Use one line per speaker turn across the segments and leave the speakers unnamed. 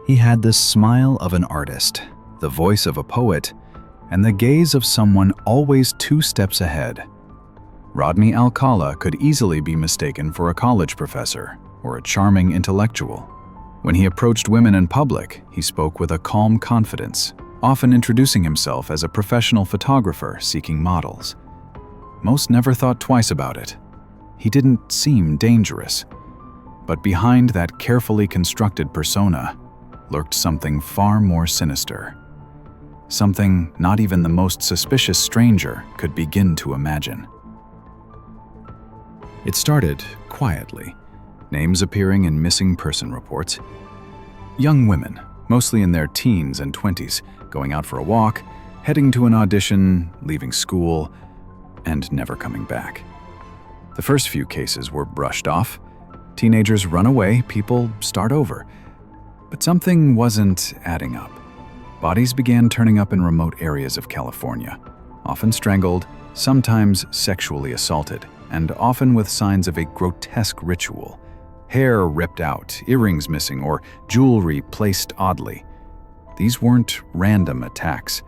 He had the smile of an artist, the voice of a poet, and the gaze of someone always 2 steps ahead. Rodney Alcala could easily be mistaken for a college professor or a charming intellectual. When he approached women in public, he spoke with a calm confidence, often introducing himself as a professional photographer seeking models. Most never thought twice about it. He didn't seem dangerous. But behind that carefully constructed persona lurked something far more sinister. Something not even the most suspicious stranger could begin to imagine. It started quietly, names appearing in missing person reports. Young women, mostly in their teens and 20s, going out for a walk, heading to an audition, leaving school, and never coming back. The first few cases were brushed off. Teenagers run away, people start over. But something wasn't adding up. Bodies began turning up in remote areas of California, often strangled, sometimes sexually assaulted, and often with signs of a grotesque ritual. Hair ripped out, earrings missing, or jewelry placed oddly. These weren't random attacks.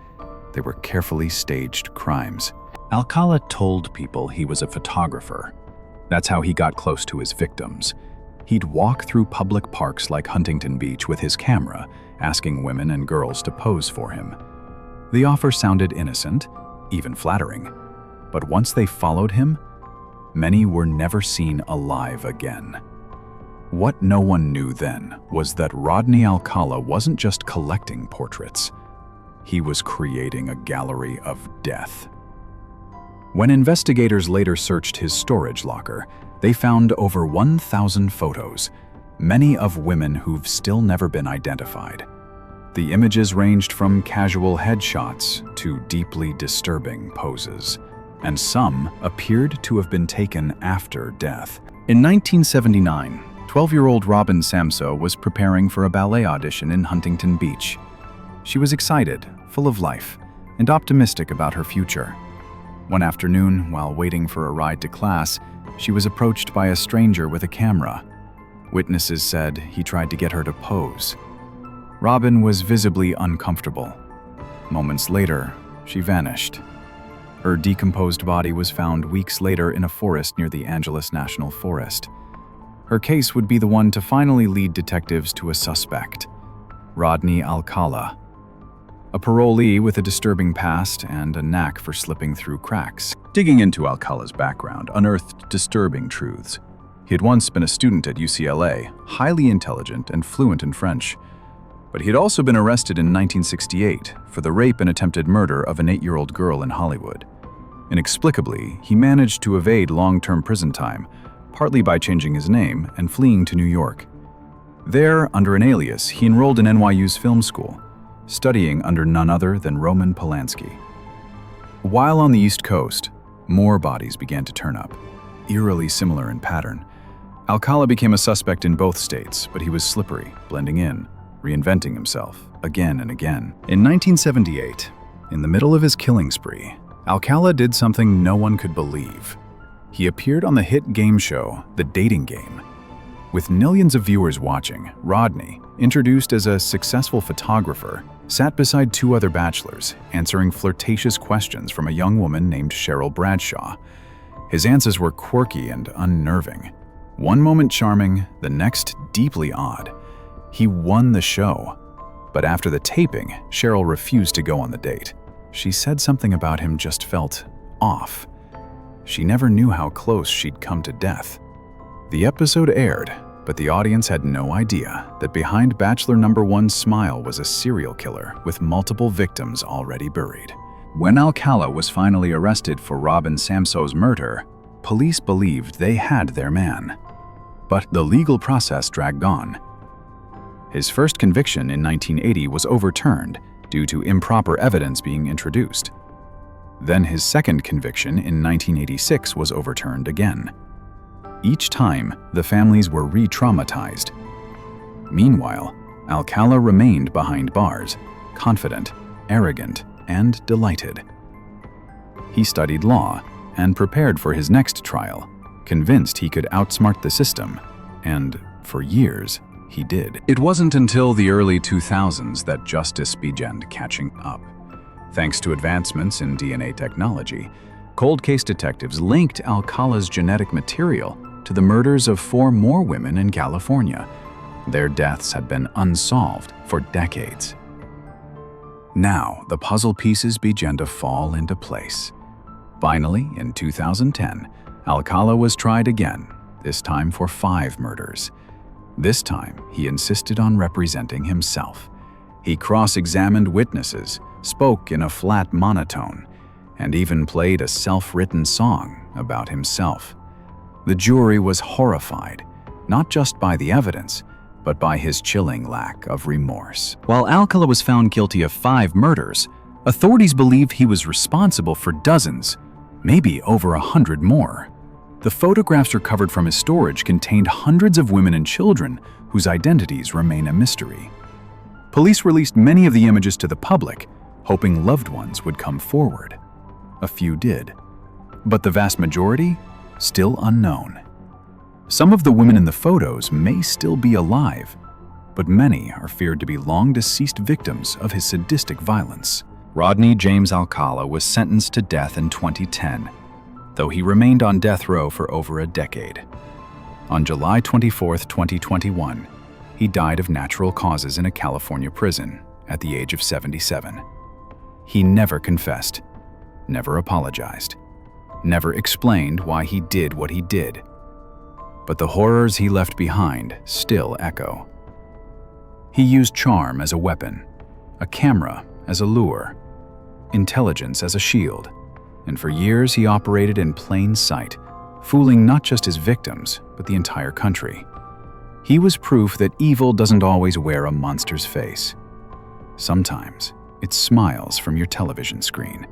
They were carefully staged crimes. Alcala told people he was a photographer. That's how he got close to his victims. He'd walk through public parks like Huntington Beach with his camera, asking women and girls to pose for him. The offer sounded innocent, even flattering. But once they followed him, many were never seen alive again. What no one knew then was that Rodney Alcala wasn't just collecting portraits. He was creating a gallery of death. When investigators later searched his storage locker, they found over 1,000 photos, many of women who've still never been identified. The images ranged from casual headshots to deeply disturbing poses, and some appeared to have been taken after death. In 1979, 12-year-old Robin Samsoe was preparing for a ballet audition in Huntington Beach. She was excited, full of life, and optimistic about her future. One afternoon, while waiting for a ride to class, she was approached by a stranger with a camera. Witnesses said he tried to get her to pose. Robin was visibly uncomfortable. Moments later, she vanished. Her decomposed body was found weeks later in a forest near the Angeles National Forest. Her case would be the one to finally lead detectives to a suspect, Rodney Alcala, a parolee with a disturbing past and a knack for slipping through cracks. Digging into Alcala's background unearthed disturbing truths. He had once been a student at UCLA, highly intelligent and fluent in French. But he had also been arrested in 1968 for the rape and attempted murder of an 8-year-old girl in Hollywood. Inexplicably, he managed to evade long-term prison time, partly by changing his name and fleeing to New York. There, under an alias, he enrolled in NYU's film school, studying under none other than Roman Polanski. While on the East Coast, more bodies began to turn up, eerily similar in pattern. Alcala became a suspect in both states, but he was slippery, blending in, reinventing himself again and again. In 1978, in the middle of his killing spree, Alcala did something no one could believe. He appeared on the hit game show, The Dating Game. With millions of viewers watching, Rodney, introduced as a successful photographer, sat beside 2 other bachelors, answering flirtatious questions from a young woman named Cheryl Bradshaw. His answers were quirky and unnerving. One moment charming, the next deeply odd. He won the show. But after the taping, Cheryl refused to go on the date. She said something about him just felt off. She never knew how close she'd come to death. The episode aired, but the audience had no idea that behind Bachelor number 1's smile was a serial killer with multiple victims already buried. When Alcala was finally arrested for Robin Samsoe's murder, police believed they had their man. But the legal process dragged on. His first conviction in 1980 was overturned due to improper evidence being introduced. Then his second conviction in 1986 was overturned again. Each time, the families were re-traumatized. Meanwhile, Alcala remained behind bars, confident, arrogant, and delighted. He studied law and prepared for his next trial, convinced he could outsmart the system, and, for years, he did. It wasn't until the early 2000s that justice began catching up. Thanks to advancements in DNA technology, cold case detectives linked Alcala's genetic material to the murders of 4 more women in California. Their deaths had been unsolved for decades. Now, the puzzle pieces began to fall into place. Finally, in 2010, Alcala was tried again, this time for 5 murders. This time, he insisted on representing himself. He cross-examined witnesses, spoke in a flat monotone, and even played a self-written song about himself. The jury was horrified, not just by the evidence, but by his chilling lack of remorse. While Alcala was found guilty of 5 murders, authorities believe he was responsible for dozens, maybe over 100 more. The photographs recovered from his storage contained hundreds of women and children whose identities remain a mystery. Police released many of the images to the public, hoping loved ones would come forward. A few did, but the vast majority, still unknown. Some of the women in the photos may still be alive, but many are feared to be long-deceased victims of his sadistic violence. Rodney James Alcala was sentenced to death in 2010, though he remained on death row for over a decade. On July 24, 2021, he died of natural causes in a California prison at the age of 77. He never confessed, never apologized, never explained why he did what he did. But the horrors he left behind still echo. He used charm as a weapon, a camera as a lure, intelligence as a shield, and for years he operated in plain sight, fooling not just his victims, but the entire country. He was proof that evil doesn't always wear a monster's face. Sometimes it smiles from your television screen.